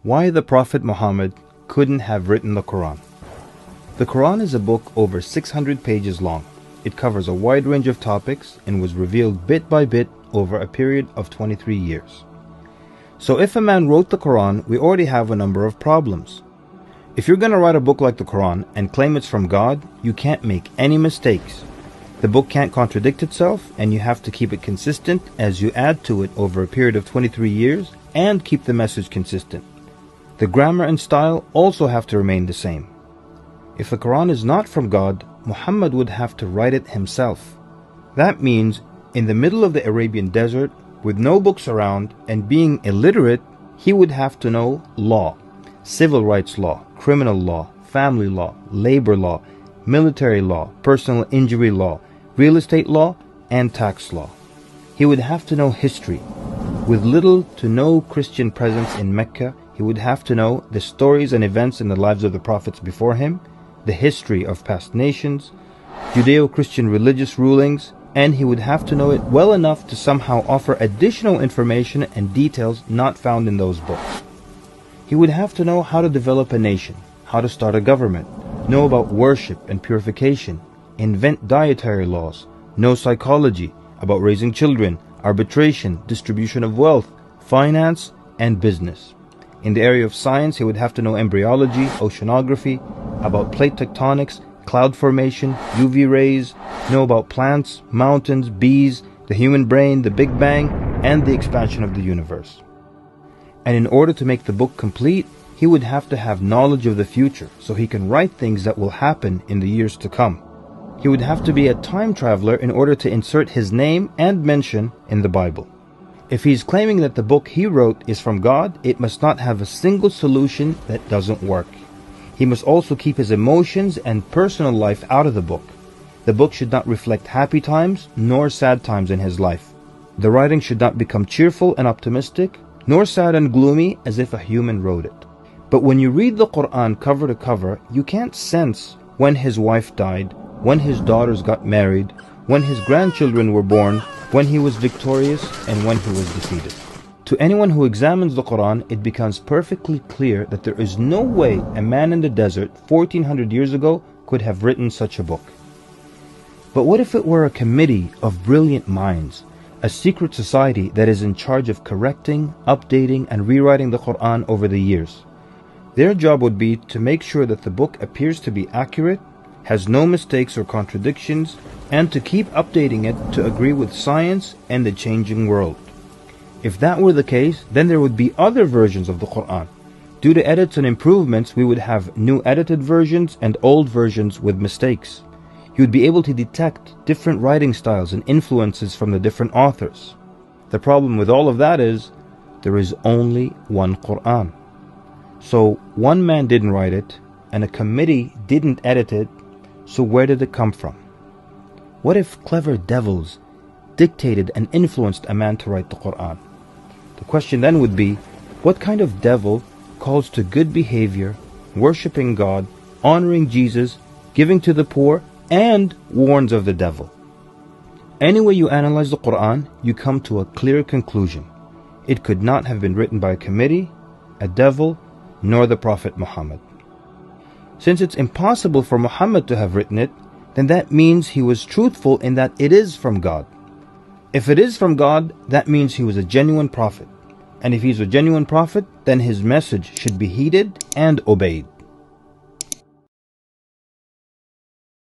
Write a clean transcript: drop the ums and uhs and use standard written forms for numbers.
Why the Prophet Muhammad couldn't have written the Quran. The Quran is a book over 600 pages long. It covers a wide range of topics and was revealed bit by bit over a period of 23 years. So if a man wrote the Quran, we already have a number of problems. If you're going to write a book like the Quran and claim it's from God, you can't make any mistakes. The book can't contradict itself, and you have to keep it consistent as you add to it over a period of 23 years and keep the message consistent. The grammar and style also have to remain the same. If the Quran is not from God, Muhammad would have to write it himself. That means in the middle of the Arabian desert, with no books around and being illiterate, he would have to know law, civil rights law, criminal law, family law, labor law, military law, personal injury law, real estate law, and tax law. He would have to know history. With little to no Christian presence in Mecca, he would have to know the stories and events in the lives of the prophets before him, the history of past nations, Judeo-Christian religious rulings, and he would have to know it well enough to somehow offer additional information and details not found in those books. He would have to know how to develop a nation, how to start a government, know about worship and purification, invent dietary laws, know psychology, about raising children, arbitration, distribution of wealth, finance, and business. In the area of science, he would have to know embryology, oceanography, about plate tectonics, cloud formation, UV rays, know about plants, mountains, bees, the human brain, the Big Bang, and the expansion of the universe. And in order to make the book complete, he would have to have knowledge of the future so he can write things that will happen in the years to come. He would have to be a time traveler in order to insert his name and mention in the Bible. If he's claiming that the book he wrote is from God, it must not have a single solution that doesn't work. He must also keep his emotions and personal life out of the book. The book should not reflect happy times nor sad times in his life. The writing should not become cheerful and optimistic, nor sad and gloomy as if a human wrote it. But when you read the Quran cover to cover, you can't sense when his wife died, when his daughters got married, when his grandchildren were born, when he was victorious, and when he was defeated. To anyone who examines the Quran, it becomes perfectly clear that there is no way a man in the desert 1400 years ago could have written such a book. But what if it were a committee of brilliant minds, a secret society that is in charge of correcting, updating, and rewriting the Quran over the years? Their job would be to make sure that the book appears to be accurate, has no mistakes or contradictions, and to keep updating it to agree with science and the changing world. If that were the case, then there would be other versions of the Quran. Due to edits and improvements, we would have new edited versions and old versions with mistakes. You would be able to detect different writing styles and influences from the different authors. The problem with all of that is, there is only one Quran. So one man didn't write it, and a committee didn't edit it, so where did it come from? What if clever devils dictated and influenced a man to write the Quran? The question then would be, what kind of devil calls to good behavior, worshipping God, honoring Jesus, giving to the poor, and warns of the devil? Any way you analyze the Quran, you come to a clear conclusion. It could not have been written by a committee, a devil, nor the Prophet Muhammad. Since it's impossible for Muhammad to have written it, then that means he was truthful in that it is from God. If it is from God, that means he was a genuine prophet. And if he's a genuine prophet, then his message should be heeded and obeyed.